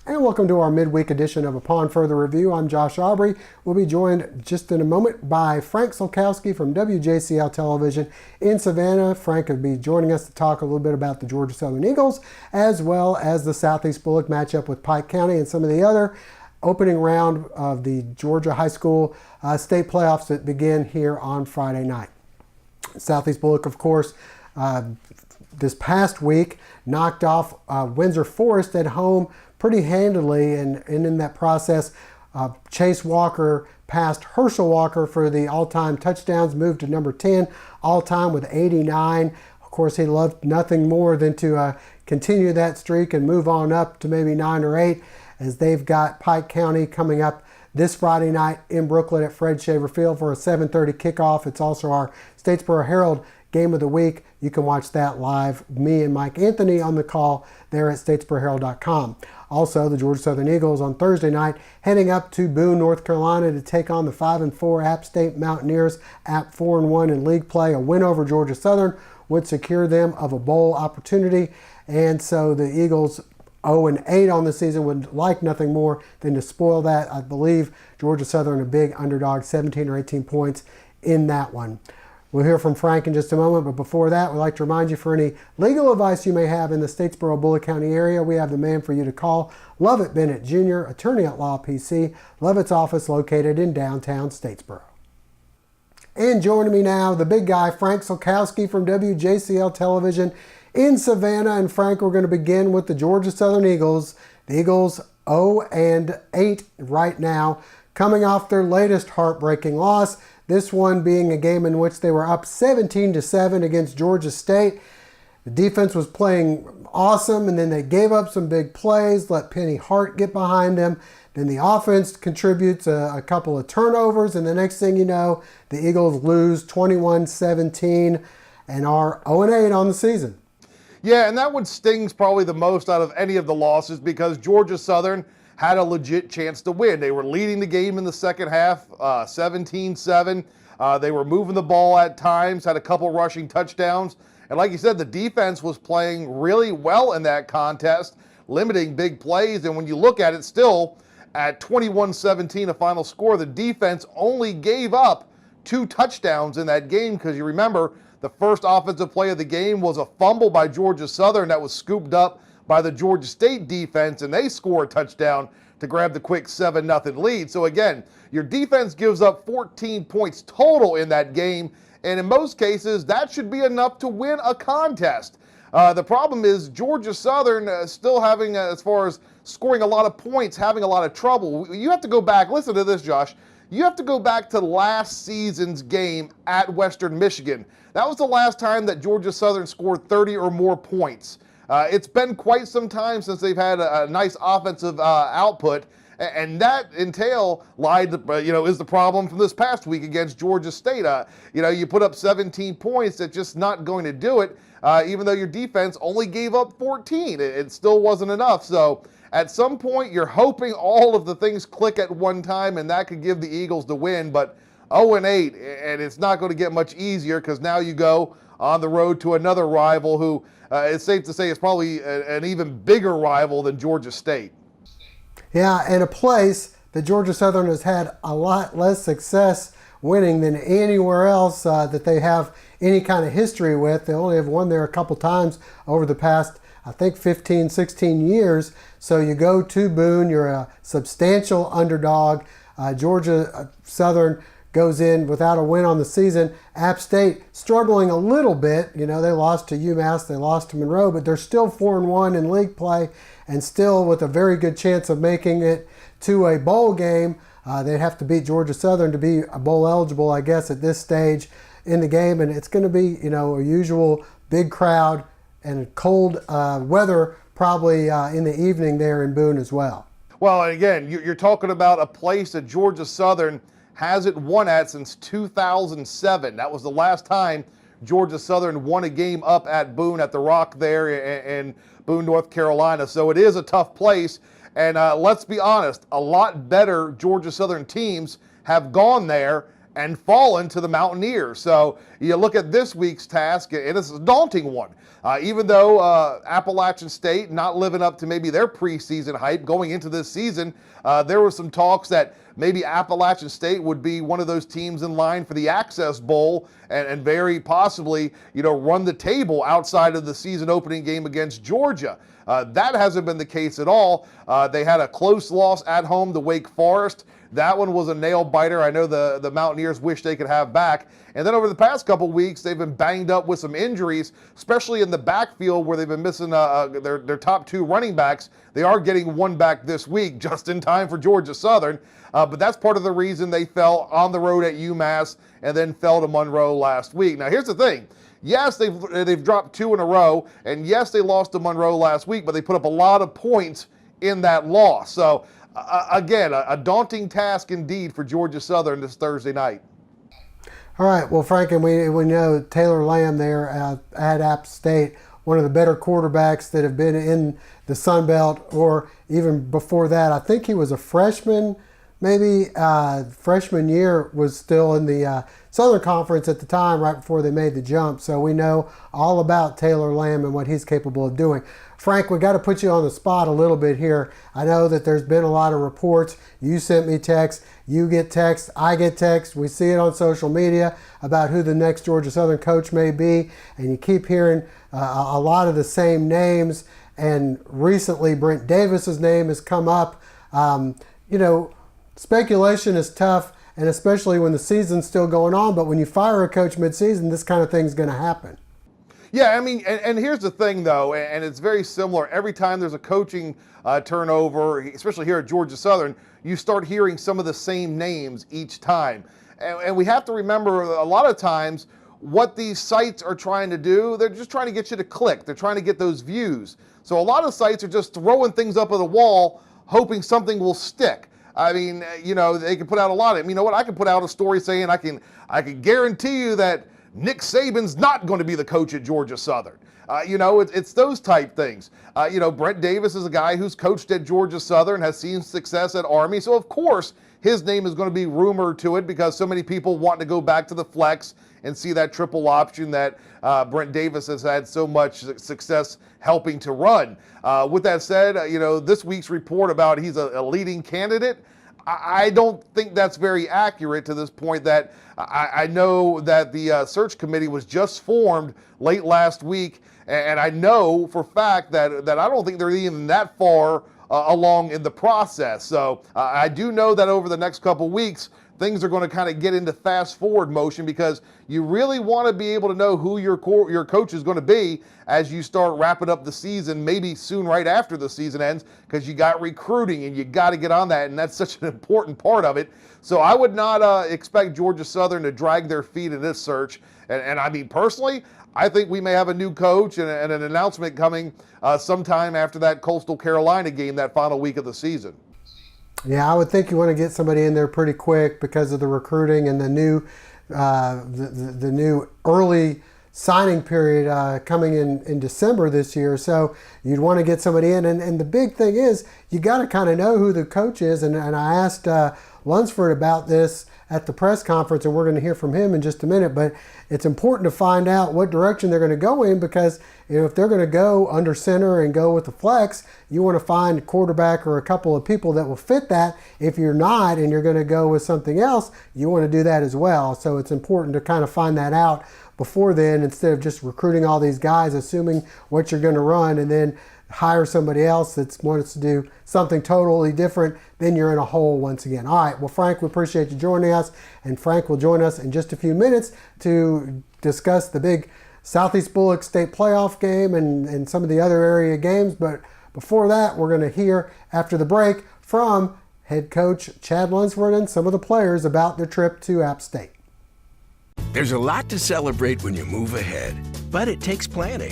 And welcome to our midweek edition of Upon Further Review. I'm Josh Aubrey. We'll be joined just in a moment by Frank Sulkowski from WJCL Television in Savannah. Frank will be joining us to talk a little bit about the Georgia Southern Eagles, as well as the Southeast Bulloch matchup with Pike County and some of the other opening round of the Georgia High School state playoffs that begin here on Friday night. Southeast Bulloch, of course, this past week knocked off Windsor Forest at home pretty handily, and in that process, Chase Walker passed Herschel Walker for the all-time touchdowns, moved to number 10 all-time with 89. Of course, he loved nothing more than to continue that streak and move on up to maybe 9 or 8, as they've got Pike County coming up this Friday night in Brooklyn at Fred Shaver Field for a 7:30 kickoff. It's also our Statesboro Herald Game of the Week. You can watch that live. Me and Mike Anthony on the call there at statesboroherald.com. Also, the Georgia Southern Eagles on Thursday night heading up to Boone, North Carolina to take on the 5-4 App State Mountaineers. App 4-1 in league play. A win over Georgia Southern would secure them of a bowl opportunity. And so the Eagles 0-8 on the season would like nothing more than to spoil that. I believe Georgia Southern a big underdog, 17 or 18 points in that one. We'll hear from Frank in just a moment, but before that, we'd like to remind you for any legal advice you may have in the Statesboro Bulloch County area, we have the man for you to call, Lovett Bennett Jr., attorney at law PC, Lovett's office located in downtown Statesboro. And joining me now, the big guy, Frank Sulkowski from WJCL Television in Savannah. And Frank, we're going to begin with the Georgia Southern Eagles. The Eagles 0-8 right now, coming off their latest heartbreaking loss. This one being a game in which they were up 17-7 against Georgia State. The defense was playing awesome, and then they gave up some big plays, let Penny Hart get behind them. Then the offense contributes a couple of turnovers, and the next thing you know, the Eagles lose 21-17 and are 0-8 on the season. Yeah, and that one stings probably the most out of any of the losses because Georgia Southern had a legit chance to win. They were leading the game in the second half, 17-7. They were moving the ball at times, had a couple rushing touchdowns. And like you said, the defense was playing really well in that contest, limiting big plays. And when you look at it still, at 21-17, a final score, the defense only gave up 2 touchdowns in that game because you remember the first offensive play of the game was a fumble by Georgia Southern that was scooped up by the Georgia State defense, and they score a touchdown to grab the quick 7-0 lead. So again, your defense gives up 14 points total in that game, and in most cases, that should be enough to win a contest. The problem is Georgia Southern still having, as far as scoring a lot of points, having a lot of trouble. You have to go back, listen to this, Josh. You have to go back to last season's game at Western Michigan. That was the last time that Georgia Southern scored 30 or more points. It's been quite some time since they've had a nice offensive output, and that entail is the problem from this past week against Georgia State. You put up 17 points, that's just not going to do it, even though your defense only gave up 14. It still wasn't enough. So at some point, you're hoping all of the things click at one time, and that could give the Eagles the win. But 0-8, and it's not going to get much easier because now you go on the road to another rival who it's safe to say is probably an even bigger rival than Georgia State. Yeah, and a place that Georgia Southern has had a lot less success winning than anywhere else that they have any kind of history with. They only have won there a couple times over the past, I think, 15, 16 years. So you go to Boone, you're a substantial underdog. Georgia Southern goes in without a win on the season. App State struggling a little bit. You know, they lost to UMass, they lost to Monroe, but they're still 4-1 in league play and still with a very good chance of making it to a bowl game. They'd have to beat Georgia Southern to be bowl eligible, I guess, at this stage in the game. And it's going to be, a usual big crowd and cold weather probably in the evening there in Boone as well. Well, again, you're talking about a place that Georgia Southern hasn't won at since 2007. That was the last time Georgia Southern won a game up at Boone at the Rock there in Boone, North Carolina. So it is a tough place. And let's be honest, a lot better Georgia Southern teams have gone there and fallen to the Mountaineers. So you look at this week's task, and it's a daunting one. Even though Appalachian State not living up to maybe their preseason hype going into this season, there were some talks that maybe Appalachian State would be one of those teams in line for the Access Bowl and very possibly, run the table outside of the season opening game against Georgia. That hasn't been the case at all. They had a close loss at home to Wake Forest. That one was a nail biter. I know the Mountaineers wish they could have back. And then over the past couple weeks, they've been banged up with some injuries, especially in the backfield where they've been missing their top two running backs. They are getting one back this week, just in time for Georgia Southern. But that's part of the reason they fell on the road at UMass and then fell to Monroe last week. Now, here's the thing. Yes, they've dropped two in a row, and yes, they lost to Monroe last week, but they put up a lot of points in that loss. So, again, a daunting task indeed for Georgia Southern this Thursday night. All right, well, Frank, and we know Taylor Lamb there at App State, one of the better quarterbacks that have been in the Sun Belt, or even before that. I think he was a freshman, maybe freshman year, was still in the Southern Conference at the time, right before they made the jump. So we know all about Taylor Lamb and what he's capable of doing. Frank, we got to put you on the spot a little bit here. I know that there's been a lot of reports. You sent me texts, you get texts, I get texts. We see it on social media about who the next Georgia Southern coach may be, and you keep hearing a lot of the same names. And recently, Brent Davis's name has come up. Speculation is tough, and especially when the season's still going on. But when you fire a coach mid-season, this kind of thing's going to happen. Yeah, I mean, and here's the thing, though, and it's very similar. Every time there's a coaching turnover, especially here at Georgia Southern, you start hearing some of the same names each time. And we have to remember a lot of times what these sites are trying to do, they're just trying to get you to click. They're trying to get those views. So a lot of sites are just throwing things up on the wall, hoping something will stick. I mean, they can put out a lot of, I can put out a story saying I can guarantee you that Nick Saban's not going to be the coach at Georgia Southern. It's those type things. Brent Davis is a guy who's coached at Georgia Southern, has seen success at Army. So, of course, his name is going to be rumored to it because so many people want to go back to the flex and see that triple option that Brent Davis has had so much success helping to run. With that said, this week's report about he's a leading candidate, I don't think that's very accurate to this point. That I know that the search committee was just formed late last week, and I know for a fact that I don't think they're even that far along in the process. So I do know that over the next couple weeks, things are going to kind of get into fast forward motion because you really want to be able to know who your coach is going to be as you start wrapping up the season, maybe soon right after the season ends, because you got recruiting and you got to get on that, and that's such an important part of it. So I would not expect Georgia Southern to drag their feet in this search. And I mean, personally, I think we may have a new coach and an announcement coming sometime after that Coastal Carolina game, that final week of the season. Yeah, I would think you want to get somebody in there pretty quick because of the recruiting and the new early signing period coming in December this year. So you'd want to get somebody in. And the big thing is you got to kind of know who the coach is. And I asked Lunsford about this at the press conference, and we're going to hear from him in just a minute. But it's important to find out what direction they're going to go in because if they're going to go under center and go with the flex, you want to find a quarterback or a couple of people that will fit that. If you're not and you're going to go with something else, you want to do that as well. So it's important to kind of find that out before then instead of just recruiting all these guys, assuming what you're going to run, and then hire somebody else that wants to do something totally different, then you're in a hole once again. All right, well, Frank, we appreciate you joining us, and Frank will join us in just a few minutes to discuss the big Southeast Bulloch State playoff game and some of the other area games. But before that, we're going to hear, after the break, from head coach Chad Lunsford and some of the players about their trip to App State. There's a lot to celebrate when you move ahead, but it takes planning.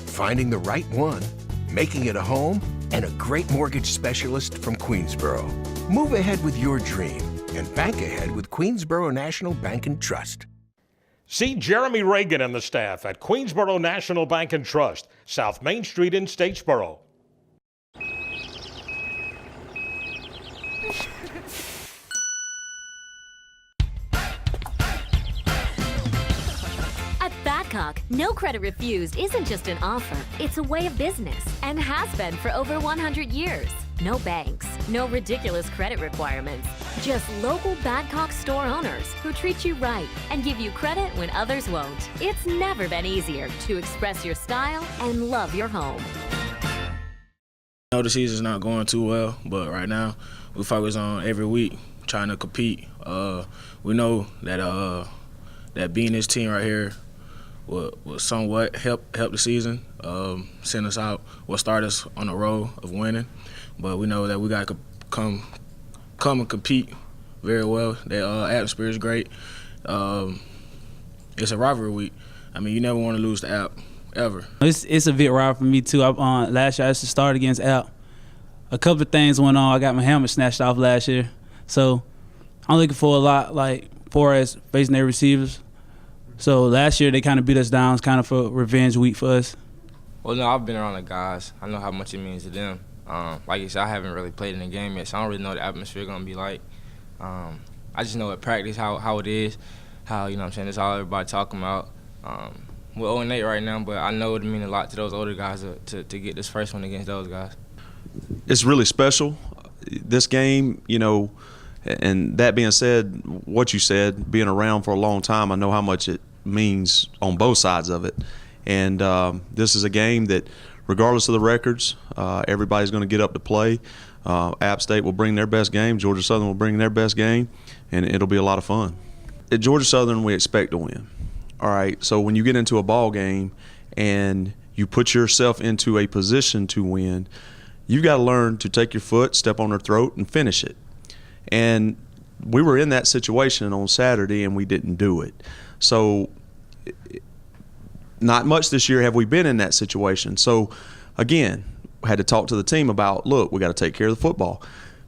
Finding the right one, making it a home, and a great mortgage specialist from Queensboro. Move ahead with your dream and bank ahead with Queensboro National Bank and Trust. See Jeremy Reagan and the staff at Queensboro National Bank and Trust, South Main Street in Statesboro. At Badcock, no credit refused isn't just an offer, it's a way of business and has been for over 100 years. No banks, no ridiculous credit requirements, just local Badcock store owners who treat you right and give you credit when others won't. It's never been easier to express your style and love your home. I know the season's not going too well, but right now we focus on every week trying to compete. We know that that being this team right here will somewhat help the season, send us out, will start us on the road of winning. But we know that we got to come and compete very well. The atmosphere is great. It's a rivalry week. I mean, you never want to lose to App, ever. It's a bit rivalry for me, too. Last year I used to start against App. A couple of things went on. I got my helmet snatched off last year. So I'm looking for a lot, for us facing their receivers. So last year they kind of beat us down. It's kind of a revenge week for us. Well, no, I've been around the guys. I know how much it means to them. Like you said, I haven't really played in the game yet, so I don't really know the atmosphere going to be like. I just know at practice how it is, how, you know what I'm saying, it's all everybody talking about. We're 0-8 right now, but I know it means a lot to those older guys to get this first one against those guys. It's really special, this game, you know, and that being said, what you said, being around for a long time, I know how much it means on both sides of it. And this is a game that, regardless of the records, everybody's going to get up to play. App State will bring their best game. Georgia Southern will bring their best game, and it'll be a lot of fun. At Georgia Southern, we expect to win. All right, so when you get into a ball game and you put yourself into a position to win, you've got to learn to take your foot, step on their throat, and finish it. And we were in that situation on Saturday, and we didn't do it. So not much this year have we been in that situation. So, again, I had to talk to the team about, look, we got to take care of the football.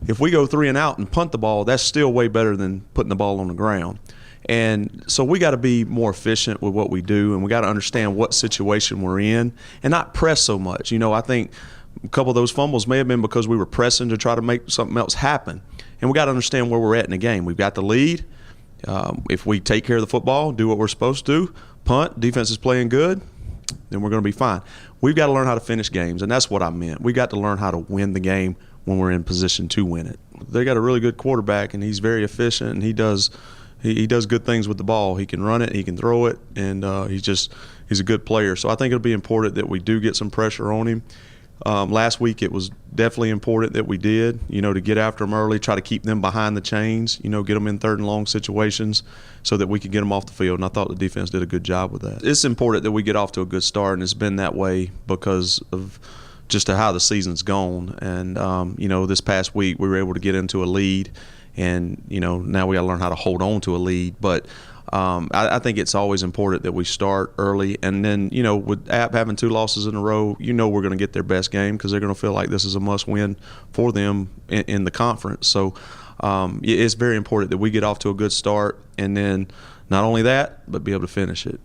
If we go 3 and out and punt the ball, that's still way better than putting the ball on the ground. And so we got to be more efficient with what we do, and we got to understand what situation we're in and not press so much. You know, I think a couple of those fumbles may have been because we were pressing to try to make something else happen. And we got to understand where we're at in the game. We've got the lead. If we take care of the football, do what we're supposed to do, punt, defense is playing good, then we're going to be fine. We've got to learn how to finish games, and that's what I meant. We got to learn how to win the game when we're in position to win it. They got a really good quarterback, and he's very efficient, and he does good things with the ball. He can run it, he can throw it, and he's a good player. So I think it'll be important that we do get some pressure on him. Last week it was definitely important that we did, you know, to get after them early, try to keep them behind the chains, you know, get them in 3rd and long situations so that we could get them off the field. And I thought the defense did a good job with that. It's important that we get off to a good start, and it's been that way because of just how the season's gone. And, you know, this past week we were able to get into a lead, and, you know, now we got to learn how to hold on to a lead. But I think it's always important that we start early, and then, you know, with App having 2 losses in a row, you know we're going to get their best game because they're going to feel like this is a must-win for them in the conference. So it's very important that we get off to a good start, and then not only that, but be able to finish it.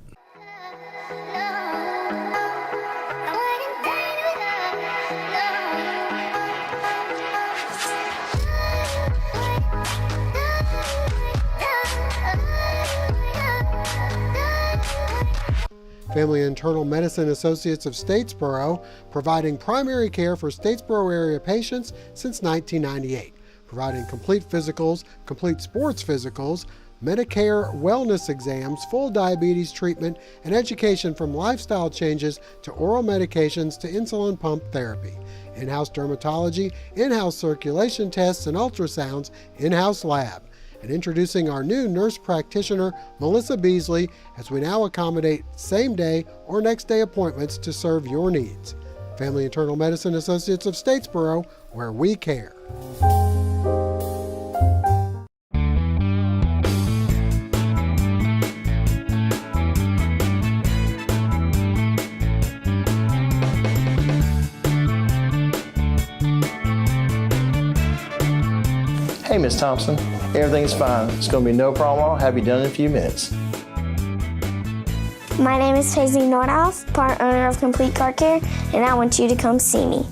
Family Internal Medicine Associates of Statesboro, providing primary care for Statesboro area patients since 1998, providing complete physicals, complete sports physicals, Medicare wellness exams, full diabetes treatment, and education from lifestyle changes to oral medications to insulin pump therapy, in-house dermatology, in-house circulation tests and ultrasounds, in-house lab. And introducing our new nurse practitioner, Melissa Beasley, as we now accommodate same-day or next-day appointments to serve your needs. Family Internal Medicine Associates of Statesboro, where we care. Hey, Miss Thompson, everything's fine. It's going to be no problem. I'll have you done in a few minutes. My name is Paisley Nordhoff, part owner of Complete Car Care, and I want you to come see me.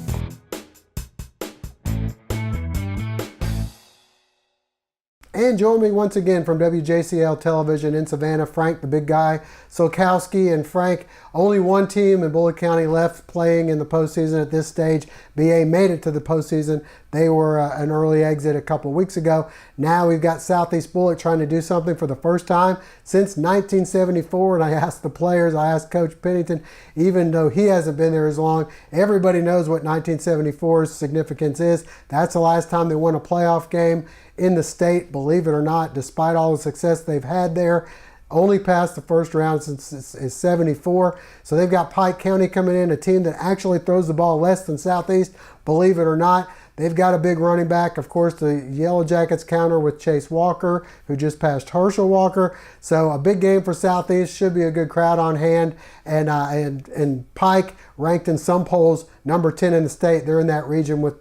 And join me once again from WJCL Television in Savannah, Frank, the big guy, Sulkowski. And Frank, only one team in Bulloch County left playing in the postseason at this stage. BA made it to the postseason. They were an early exit a couple of weeks ago. Now we've got Southeast Bulloch trying to do something for the first time since 1974. And I asked the players, I asked Coach Pennington, even though he hasn't been there as long, everybody knows what 1974's significance is. That's the last time they won a playoff game in the state, believe it or not, despite all the success they've had there. Only passed the first round since it's 74. So they've got Pike County coming in, a team that actually throws the ball less than Southeast, believe it or not. They've got a big running back. Of course, the Yellow Jackets counter with Chase Walker, who just passed Herschel Walker. So a big game for Southeast. Should be a good crowd on hand. And Pike, ranked in some polls, number 10 in the state. They're in that region with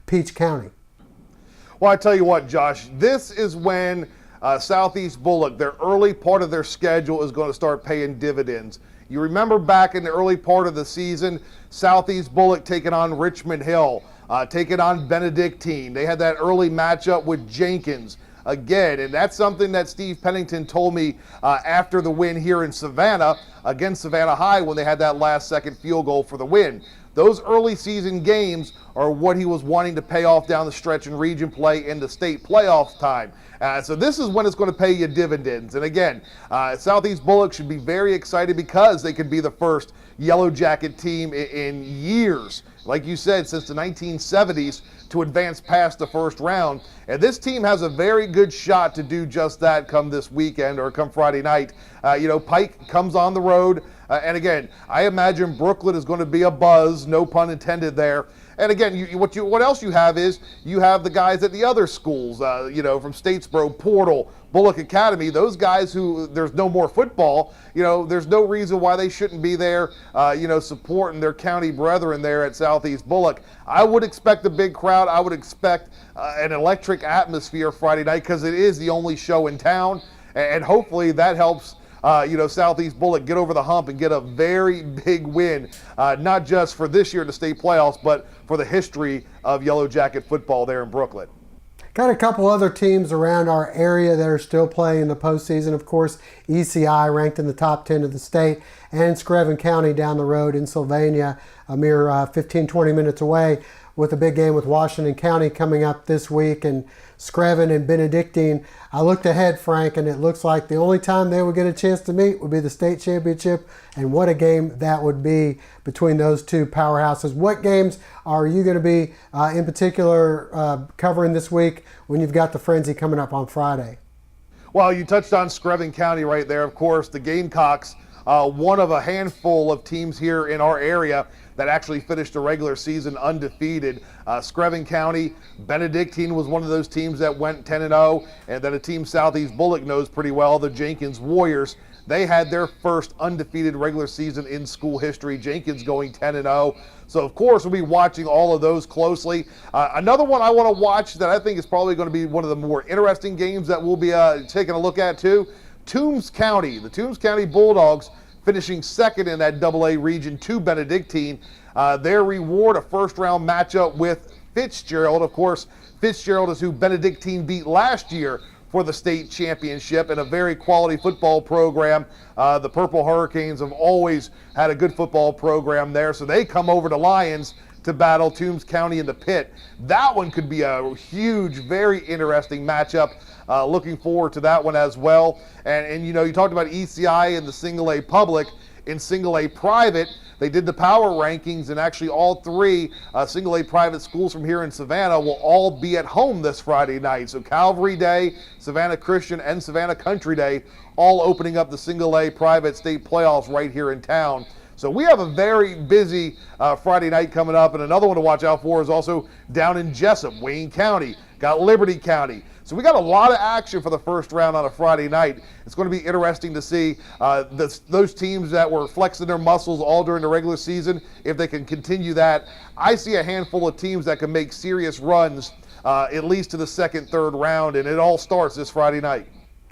Peach County. Well, I tell you what, Josh, this is when Southeast Bulloch, their early part of their schedule is going to start paying dividends. You remember back in the early part of the season, Southeast Bulloch taking on Richmond Hill, taking on Benedictine. They had that early matchup with Jenkins again, and that's something that Steve Pennington told me after the win here in Savannah against Savannah High when they had that last-second field goal for the win. Those early season games are what he was wanting to pay off down the stretch in region play in the state playoff time. So this is when it's going to pay you dividends. And again, Southeast Bulloch should be very excited because they could be the first Yellow Jacket team in years, like you said, since the 1970s, to advance past the first round. And this team has a very good shot to do just that come this weekend or come Friday night. Pike comes on the road. And again, I imagine Brooklyn is going to be a buzz, no pun intended there. And again, what else you have is you have the guys at the other schools, from Statesboro, Portal, Bulloch Academy, those guys who there's no more football, there's no reason why they shouldn't be there, supporting their county brethren there at Southeast Bulloch. I would expect a big crowd. I would expect an electric atmosphere Friday night because it is the only show in town. And hopefully that helps Southeast Bulloch get over the hump and get a very big win, not just for this year in the state playoffs, but for the history of Yellow Jacket football there in Brooklyn. Got a couple other teams around our area that are still playing in the postseason. Of course, ECI ranked in the top 10 of the state, and Screven County down the road in Sylvania, a mere 15-20 minutes away, with a big game with Washington County coming up this week, and Screven and Benedictine. I looked ahead, Frank, and it looks like the only time they would get a chance to meet would be the state championship, and what a game that would be between those two powerhouses. What games are you going to be in particular covering this week when you've got the Frenzy coming up on Friday? Well, you touched on Screven County right there. Of course, the Gamecocks, one of a handful of teams here in our area that actually finished the regular season undefeated. Screven County, Benedictine was one of those teams that went 10-0, and then a team Southeast Bulloch knows pretty well, the Jenkins Warriors. They had their first undefeated regular season in school history, Jenkins going 10-0. So, of course, we'll be watching all of those closely. Another one I want to watch that I think is probably going to be one of the more interesting games that we'll be taking a look at, too, Toombs County. The Toombs County Bulldogs finishing second in that AA region to Benedictine. Their reward, a first-round matchup with Fitzgerald. Of course, Fitzgerald is who Benedictine beat last year for the state championship, and a very quality football program. The Purple Hurricanes have always had a good football program there, so they come over to Lyons to battle Toombs County in the pit. That one could be a huge, very interesting matchup. Looking forward to that one as well. And you talked about ECI and the single A public. In single A private, they did the power rankings, and actually all three single A private schools from here in Savannah will all be at home this Friday night. So Calvary Day, Savannah Christian, and Savannah Country Day all opening up the single A private state playoffs right here in town. So we have a very busy Friday night coming up, and another one to watch out for is also down in Jessup, Wayne County, got Liberty County. So we got a lot of action for the first round on a Friday night. It's going to be interesting to see those teams that were flexing their muscles all during the regular season, if they can continue that. I see a handful of teams that can make serious runs at least to the second, third round, and it all starts this Friday night.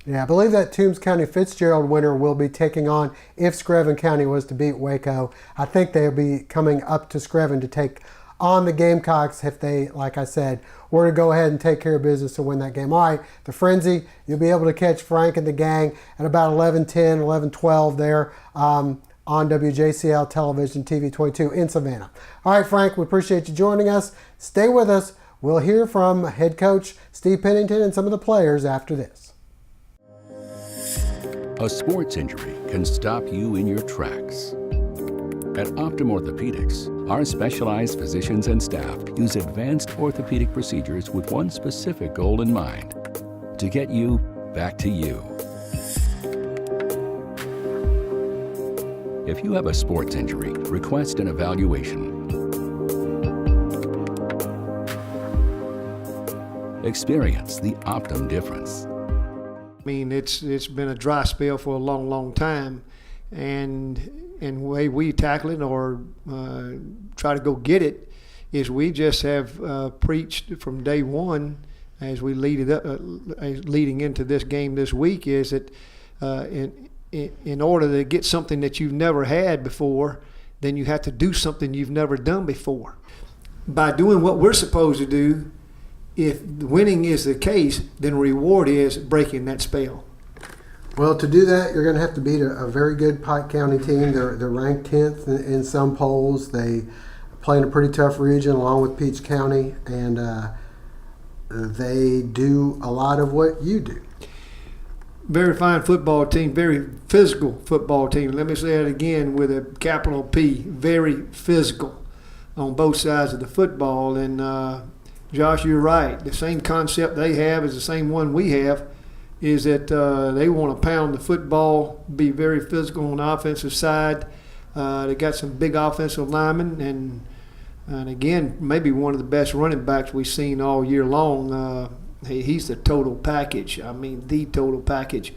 Yeah, I believe that Toombs County Fitzgerald winner will be taking on, if Screven County was to beat Waco, I think they'll be coming up to Screven to take on the Gamecocks if they, like I said, were to go ahead and take care of business to win that game. All right, the Frenzy, you'll be able to catch Frank and the gang at about 11:10, 11:12 there on WJCL Television TV 22 in Savannah. All right, Frank, we appreciate you joining us. Stay with us. We'll hear from head coach Steve Pennington and some of the players after this. A sports injury can stop you in your tracks. At Optum Orthopedics, our specialized physicians and staff use advanced orthopedic procedures with one specific goal in mind: to get you back to you. If you have a sports injury, request an evaluation. Experience the Optum difference. I mean, it's been a dry spell for a long, long time, and the way we tackle it or try to go get it is we just have preached from day one as we leading into this game this week, is that in order to get something that you've never had before, then you have to do something you've never done before. By doing what we're supposed to do, if winning is the case, then reward is breaking that spell. Well, to do that, you're going to have to beat a very good Pike County team. They're ranked 10th in some polls. They play in a pretty tough region along with Peach County, and they do a lot of what you do. Very fine football team, very physical football team. Let me say it again with a capital P, very physical on both sides of the football. And Josh, you're right. The same concept they have is the same one we have, is that they want to pound the football, be very physical on the offensive side. They got some big offensive linemen, and again, maybe one of the best running backs we've seen all year long. He's the total package. I mean, the total package.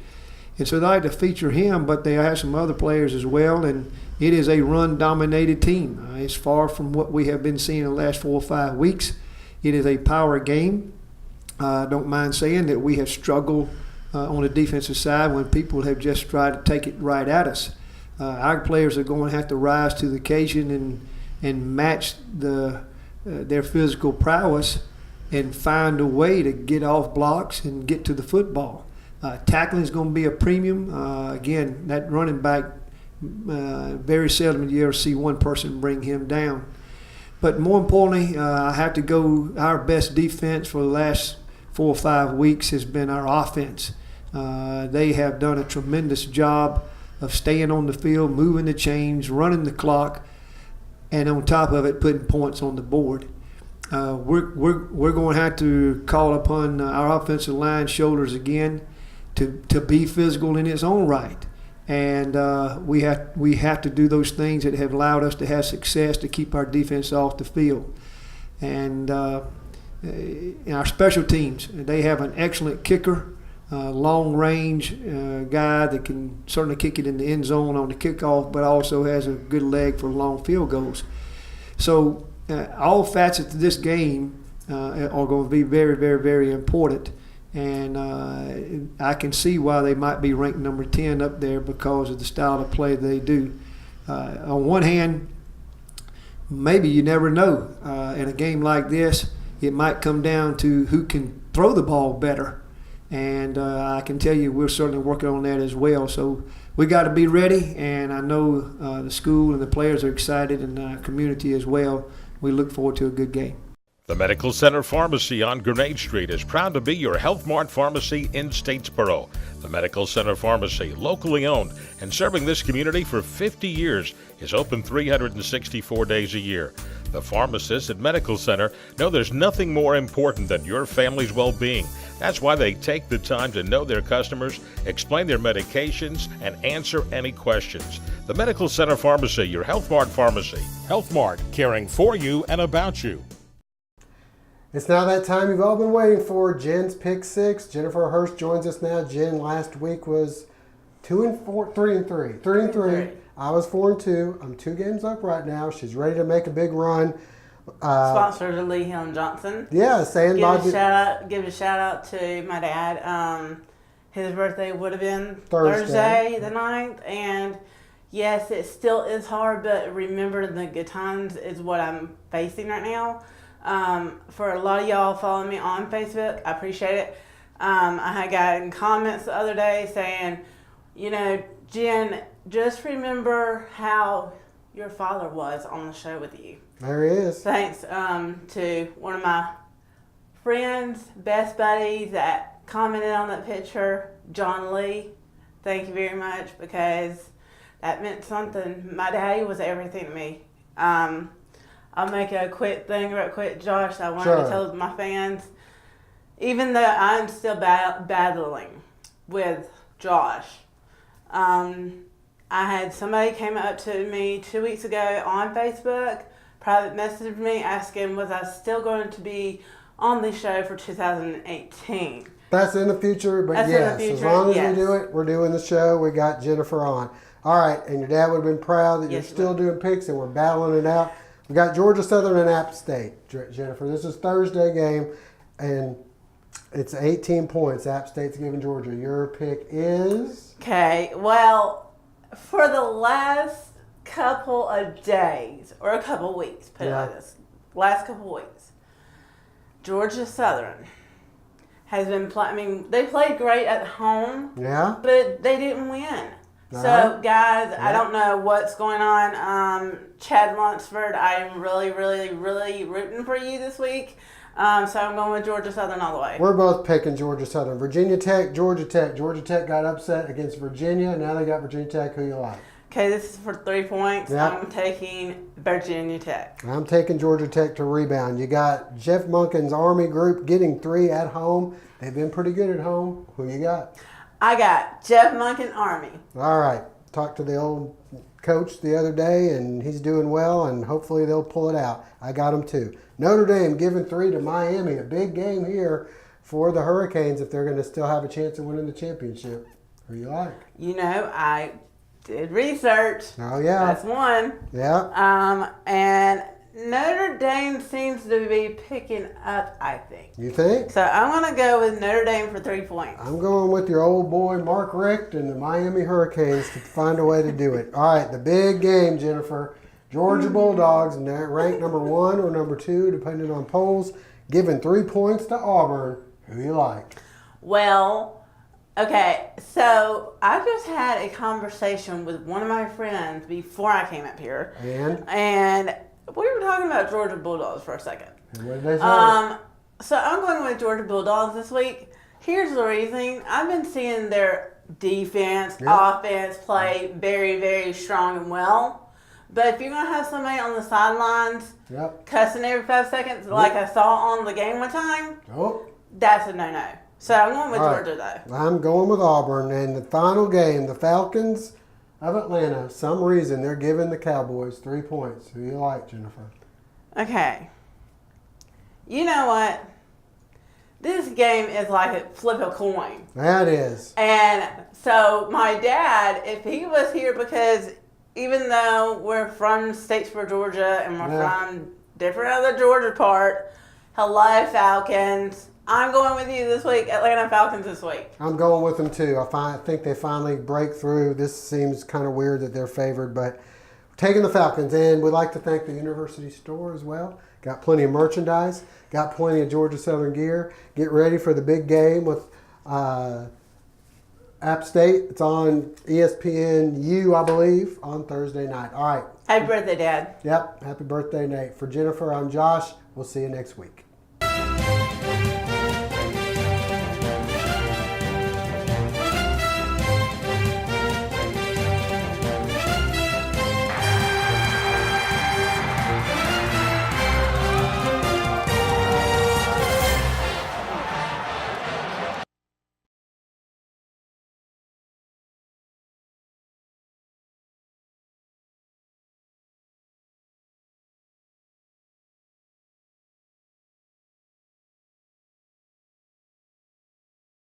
And so they like to feature him, but they have some other players as well, and it is a run-dominated team. It's far from what we have been seeing in the last 4 or 5 weeks. It is a power game. I don't mind saying that we have struggled on the defensive side when people have just tried to take it right at us. Our players are going to have to rise to the occasion and match their physical prowess and find a way to get off blocks and get to the football. Tackling is going to be a premium. Again, that running back, very seldom do you ever see one person bring him down. But more importantly, I have to go, our best defense for the last 4 or 5 weeks has been our offense. They have done a tremendous job of staying on the field, moving the chains, running the clock, and on top of it, putting points on the board. We're going to have to call upon our offensive line shoulders again to be physical in its own right. And we have to do those things that have allowed us to have success to keep our defense off the field. And in our special teams, they have an excellent kicker, long-range guy that can certainly kick it in the end zone on the kickoff, but also has a good leg for long field goals. So all facets of this game are going to be very, very, very important. And I can see why they might be ranked number 10 up there because of the style of play they do. On one hand, maybe you never know. In a game like this, it might come down to who can throw the ball better. And I can tell you we're certainly working on that as well. So we got to be ready, and I know the school and the players are excited, and the community as well. We look forward to a good game. The Medical Center Pharmacy on Grenade Street is proud to be your Health Mart pharmacy in Statesboro. The Medical Center Pharmacy, locally owned and serving this community for 50 years, is open 364 days a year. The pharmacists at Medical Center know there's nothing more important than your family's well-being. That's why they take the time to know their customers, explain their medications, and answer any questions. The Medical Center Pharmacy, your Health Mart pharmacy. Health Mart, caring for you and about you. It's now that time you've all been waiting for, Jen's Pick Six. Jennifer Hurst joins us now. Jen last week was 3-3. I was 4-2. I'm 2 games up right now. She's ready to make a big run. Sponsor to Lee Hill and Johnson. Yeah, saying Give a shout out to my dad. His birthday would have been Thursday the 9th, and yes, it still is hard, but remember the good times is what I'm facing right now. For a lot of y'all following me on Facebook, I appreciate it. I had gotten comments the other day saying, you know, Jen, just remember how your father was on the show with you. There he is. Thanks to one of my friends, best buddies that commented on that picture, John Lee. Thank you very much, because that meant something. My daddy was everything to me. I'll make a quick thing real quick, Josh. I wanted to tell my fans, even though I'm still battling with Josh, I had somebody came up to me 2 weeks ago on Facebook, private messaged me asking was I still going to be on the show for 2018. That's in the future, but yes, as long as we do it, we're doing the show. We got Jennifer on. All right, and your dad would have been proud that you're still doing picks and we're battling it out. We got Georgia Southern and App State, Jennifer. This is Thursday game, and it's 18 points. App State's giving Georgia. Your pick is? Okay, well, for the last couple of days, or a couple of weeks, put it like this, last couple of weeks, Georgia Southern has been playing. I mean, they played great at home, but they didn't win. So, guys, I don't know what's going on. Chad Lunsford, I am really, really, really rooting for you this week. So I'm going with Georgia Southern all the way. We're both picking Georgia Southern. Virginia Tech, Georgia Tech. Georgia Tech got upset against Virginia. Now they got Virginia Tech. Who you like? Okay, this is for 3 points. I'm taking Virginia Tech. I'm taking Georgia Tech to rebound. You got Jeff Monken's Army group getting 3 at home. They've been pretty good at home. Who you got? I got Jeff Monken Army. All right. Talked to the old coach the other day, and he's doing well, and hopefully they'll pull it out. I got them too. Notre Dame giving 3 to Miami. A big game here for the Hurricanes if they're going to still have a chance of winning the championship. Who you like? You know, I did research. Oh, yeah. That's one. Yeah. And Notre Dame seems to be picking up, I think. You think? So I'm going to go with Notre Dame for 3 points. I'm going with your old boy Mark Richt and the Miami Hurricanes to find a way to do it. All right, the big game, Jennifer. Georgia Bulldogs, ranked number 1 or number 2, depending on polls, giving 3 points to Auburn. Who you like? Well, okay, so I just had a conversation with one of my friends before I came up here. And we were talking about Georgia Bulldogs for a second. And what did they say? So I'm going with Georgia Bulldogs this week. Here's the reason. I've been seeing their defense, offense play very, very strong and well. But if you're going to have somebody on the sidelines cussing every 5 seconds like I saw on the game one time, that's a no-no. So I'm going with Georgia, though. I'm going with Auburn. And the final game, the Falcons of Atlanta, some reason they're giving the Cowboys 3 points. Who you like, Jennifer? Okay. You know what? This game is like a flip a coin. That is. And so my dad, if he was here, because even though we're from Statesboro, Georgia, and we're from different other Georgia part, hello Falcons. I'm going with you this week, Atlanta Falcons this week. I'm going with them too. I think they finally break through. This seems kind of weird that they're favored, but taking the Falcons. And we'd like to thank the University Store as well. Got plenty of merchandise. Got plenty of Georgia Southern gear. Get ready for the big game with App State. It's on ESPNU, I believe, on Thursday night. All right. Happy birthday, Dad. Yep. Happy birthday, Nate. For Jennifer, I'm Josh. We'll see you next week.